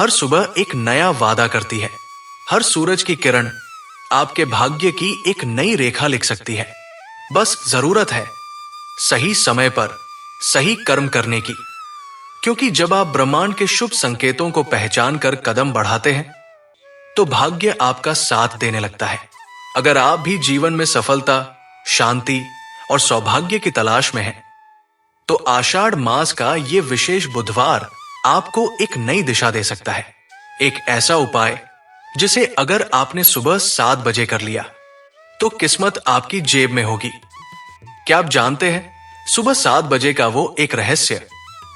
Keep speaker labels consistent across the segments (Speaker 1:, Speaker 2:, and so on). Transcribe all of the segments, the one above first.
Speaker 1: हर सुबह एक नया वादा करती है। हर सूरज की किरण आपके भाग्य की एक नई रेखा लिख सकती है। बस जरूरत है सही समय पर सही कर्म करने की। क्योंकि जब आप ब्रह्मांड के शुभ संकेतों को पहचान कर कदम बढ़ाते हैं तो भाग्य आपका साथ देने लगता है। अगर आप भी जीवन में सफलता, शांति और सौभाग्य की तलाश में हैं, तो आषाढ़ मास का ये विशेष बुधवार आपको एक नई दिशा दे सकता है। एक ऐसा उपाय जिसे अगर आपने सुबह 7 बजे कर लिया तो किस्मत आपकी जेब में होगी। क्या आप जानते हैं सुबह 7 बजे का वो एक रहस्य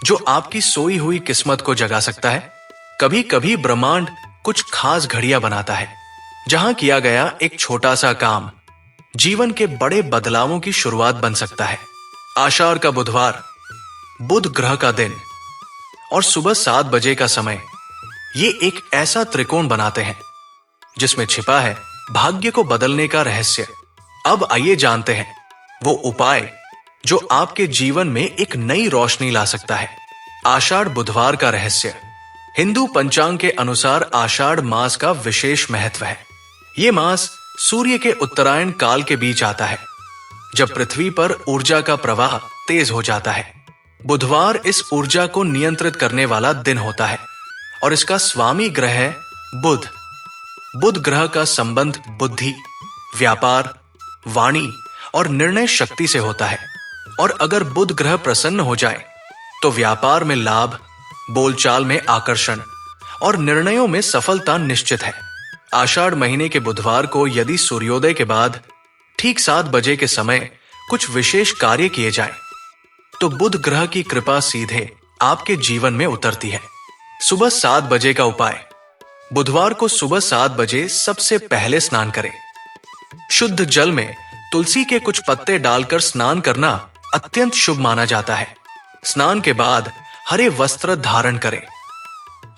Speaker 1: जो आपकी सोई हुई किस्मत को जगा सकता है। कभी कभी ब्रह्मांड कुछ खास घड़ियां बनाता है जहां किया गया एक छोटा सा काम जीवन के बड़े बदलावों की शुरुआत बन सकता है। आषाढ़ का बुधवार, बुध ग्रह का दिन और सुबह 7 बजे का समय, ये एक ऐसा त्रिकोण बनाते हैं जिसमें छिपा है भाग्य को बदलने का रहस्य। अब आइए जानते हैं वो उपाय जो आपके जीवन में एक नई रोशनी ला सकता है। आषाढ़ बुधवार का रहस्य। हिंदू पंचांग के अनुसार आषाढ़ मास का विशेष महत्व है। ये मास सूर्य के उत्तरायण काल के बीच आता है, जब पृथ्वी पर ऊर्जा का प्रवाह तेज हो जाता है। बुधवार इस ऊर्जा को नियंत्रित करने वाला दिन होता है और इसका स्वामी ग्रह है बुध। बुध ग्रह का संबंध बुद्धि, व्यापार, वाणी और निर्णय शक्ति से होता है। और अगर बुध ग्रह प्रसन्न हो जाए तो व्यापार में लाभ, बोलचाल में आकर्षण और निर्णयों में सफलता निश्चित है। आषाढ़ महीने के बुधवार को यदि सूर्योदय के बाद ठीक 7 बजे के समय कुछ विशेष कार्य किए जाएं, तो बुध ग्रह की कृपा सीधे आपके जीवन में उतरती है। सुबह 7 बजे का उपाय। बुधवार को सुबह 7 बजे सबसे पहले स्नान करें। शुद्ध जल में तुलसी के कुछ पत्ते डालकर स्नान करना अत्यंत शुभ माना जाता है। स्नान के बाद हरे वस्त्र धारण करें।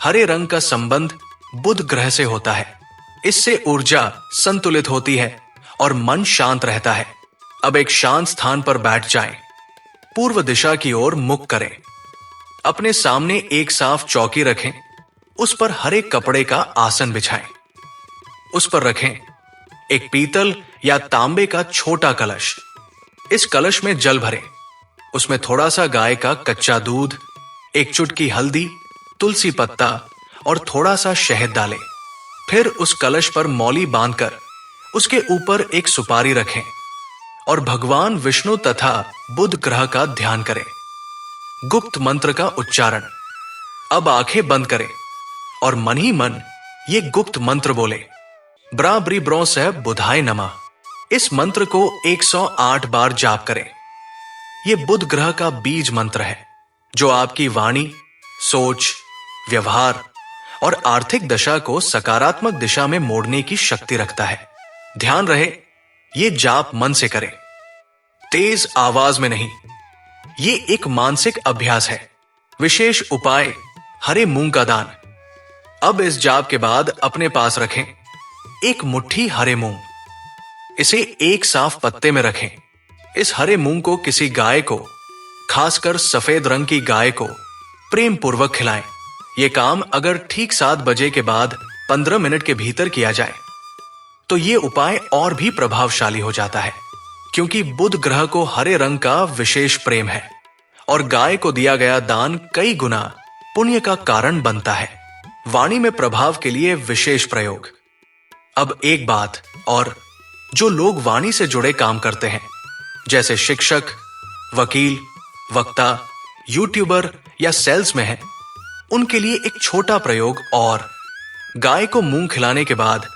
Speaker 1: हरे रंग का संबंध बुध ग्रह से होता है। इससे ऊर्जा संतुलित होती है और मन शांत रहता है। अब एक शांत स्थान पर बैठ जाएं। पूर्व दिशा की ओर मुख करें। अपने सामने एक साफ चौकी रखें। उस पर हरे कपड़े का आसन बिछाएं। उस पर रखें एक पीतल या तांबे का छोटा कलश। इस कलश में जल भरें। उसमें थोड़ा सा गाय का कच्चा दूध, एक चुटकी हल्दी, तुलसी पत्ता और थोड़ा सा शहद डालें। फिर उस कलश पर मौली बांधकर उसके ऊपर एक सुपारी रखें और भगवान विष्णु तथा बुध ग्रह का ध्यान करें। गुप्त मंत्र का उच्चारण। अब आंखें बंद करें और मन ही मन ये गुप्त मंत्र बोले, ब्रा ब्री ब्रो से बुधाय नमः। इस मंत्र को 108 बार जाप करें। ये बुध ग्रह का बीज मंत्र है जो आपकी वाणी, सोच, व्यवहार और आर्थिक दशा को सकारात्मक दिशा में मोड़ने की शक्ति रखता है। ध्यान रहे ये जाप मन से करें, तेज आवाज में नहीं। ये एक मानसिक अभ्यास है। विशेष उपाय, हरे मूंग का दान। अब इस जाप के बाद अपने पास रखें एक मुट्ठी हरे मूंग। इसे एक साफ पत्ते में रखें। इस हरे मूंग को किसी गाय को, खासकर सफेद रंग की गाय को, प्रेम पूर्वक खिलाएं। यह काम अगर ठीक 7 बजे के बाद 15 मिनट के भीतर किया जाए तो यह उपाय और भी प्रभावशाली हो जाता है, क्योंकि बुध ग्रह को हरे रंग का विशेष प्रेम है और गाय को दिया गया दान कई गुना पुण्य का कारण बनता है। वाणी में प्रभाव के लिए विशेष प्रयोग। अब एक बात और, जो लोग वाणी से जुड़े काम करते हैं जैसे शिक्षक, वकील, वक्ता, यूट्यूबर या सेल्स में है, उनके लिए एक छोटा प्रयोग और। गाय को मूंग खिलाने के बाद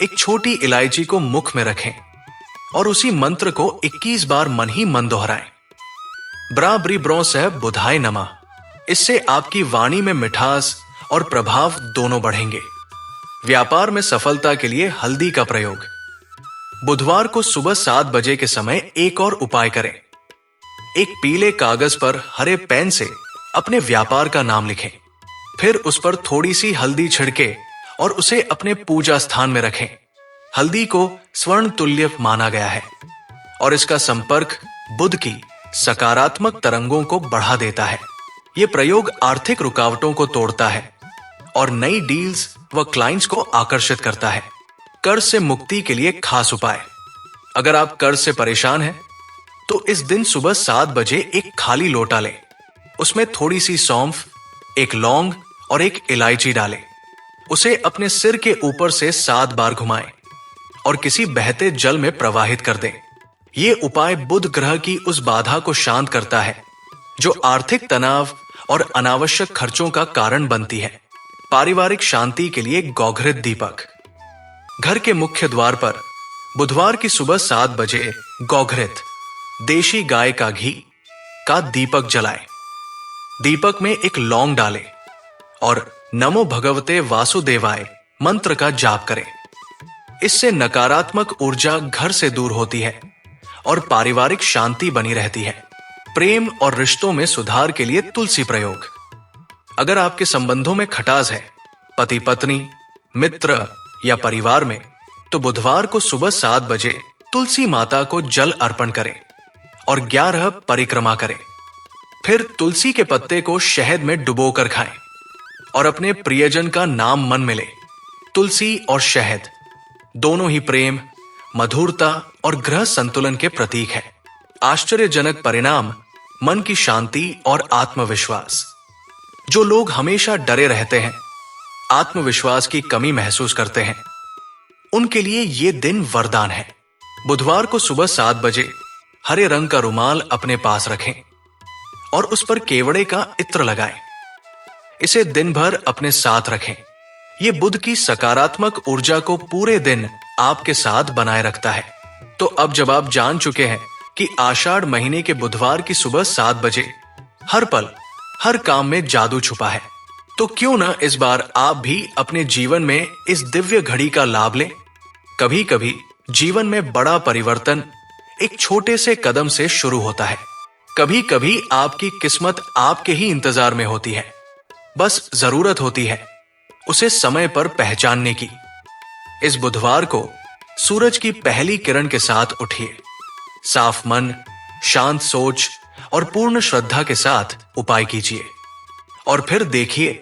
Speaker 1: एक छोटी इलायची को मुख में रखें और उसी मंत्र को 21 बार मन ही मन दोहराएं, ब्रा ब्री ब्रो से बुधाय नमः। इससे आपकी वाणी में मिठास और प्रभाव दोनों बढ़ेंगे। व्यापार में सफलता के लिए हल्दी का प्रयोग। बुधवार को सुबह 7 बजे के समय एक और उपाय करें। एक पीले कागज पर हरे पेन से अपने व्यापार का नाम लिखें। फिर उस पर थोड़ी सी हल्दी छिड़के और उसे अपने पूजा स्थान में रखें। हल्दी को स्वर्ण तुल्य माना गया है और इसका संपर्क बुध की सकारात्मक तरंगों को बढ़ा देता है। यह प्रयोग आर्थिक रुकावटों को तोड़ता है और नई डील्स व क्लाइंट्स को आकर्षित करता है। कर्ज से मुक्ति के लिए खास उपाय। अगर आप कर्ज से परेशान हैं, तो इस दिन सुबह 7 बजे एक खाली लोटा लें। उसमें थोड़ी सी सौंफ, एक लौंग और एक इलायची डालें। उसे अपने सिर के ऊपर से 7 बार घुमाएं और किसी बहते जल में प्रवाहित कर दें। यह उपाय बुध ग्रह की उस बाधा को शांत करता है जो आर्थिक तनाव और अनावश्यक खर्चों का कारण बनती है। पारिवारिक शांति के लिए गौघृत दीपक। घर के मुख्य द्वार पर बुधवार की सुबह 7 बजे गौघृत देशी गाय का घी का दीपक जलाएं। दीपक में एक लौंग डालें और नमो भगवते वासुदेवाय मंत्र का जाप करें। इससे नकारात्मक ऊर्जा घर से दूर होती है और पारिवारिक शांति बनी रहती है। प्रेम और रिश्तों में सुधार के लिए तुलसी प्रयोग। अगर आपके संबंधों में खटास है, पति पत्नी, मित्र या परिवार में, तो बुधवार को सुबह 7 बजे तुलसी माता को जल अर्पण करें और 11 परिक्रमा करें। फिर तुलसी के पत्ते को शहद में डुबोकर खाएं और अपने प्रियजन का नाम मन में लें। तुलसी और शहद दोनों ही प्रेम, मधुरता और ग्रह संतुलन के प्रतीक है। आश्चर्यजनक परिणाम, मन की शांति और आत्मविश्वास। जो लोग हमेशा डरे रहते हैं, आत्मविश्वास की कमी महसूस करते हैं, उनके लिए यह दिन वरदान है। बुधवार को सुबह 7 बजे हरे रंग का रुमाल अपने पास रखें और उस पर केवड़े का इत्र लगाएं। इसे दिन भर अपने साथ रखें। यह बुध की सकारात्मक ऊर्जा को पूरे दिन आपके साथ बनाए रखता है। तो अब जब आप जान चुके हैं कि आषाढ़ महीने के बुधवार की सुबह 7 बजे हर पल, हर काम में जादू छुपा है, तो क्यों न इस बार आप भी अपने जीवन में इस दिव्य घड़ी का लाभ लें। कभी कभी जीवन में बड़ा परिवर्तन एक छोटे से कदम से शुरू होता है। कभी कभी आपकी किस्मत आपके ही इंतजार में होती है। बस जरूरत होती है उसे समय पर पहचानने की। इस बुधवार को सूरज की पहली किरण के साथ उठिए। साफ मन, शांत सोच और पूर्ण श्रद्धा के साथ उपाय कीजिए और फिर देखिए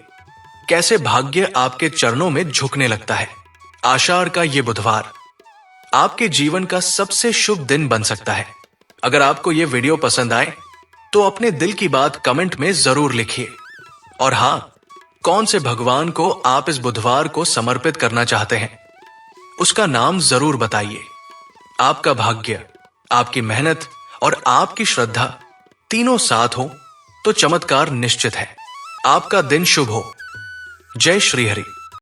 Speaker 1: कैसे भाग्य आपके चरणों में झुकने लगता है। आषाढ़ का यह बुधवार आपके जीवन का सबसे शुभ दिन बन सकता है। अगर आपको यह वीडियो पसंद आए तो अपने दिल की बात कमेंट में जरूर लिखिए। और हां, कौन से भगवान को आप इस बुधवार को समर्पित करना चाहते हैं, उसका नाम जरूर बताइए। आपका भाग्य, आपकी मेहनत और आपकी श्रद्धा तीनों साथ हो तो चमत्कार निश्चित है। आपका दिन शुभ हो। जय श्री हरि।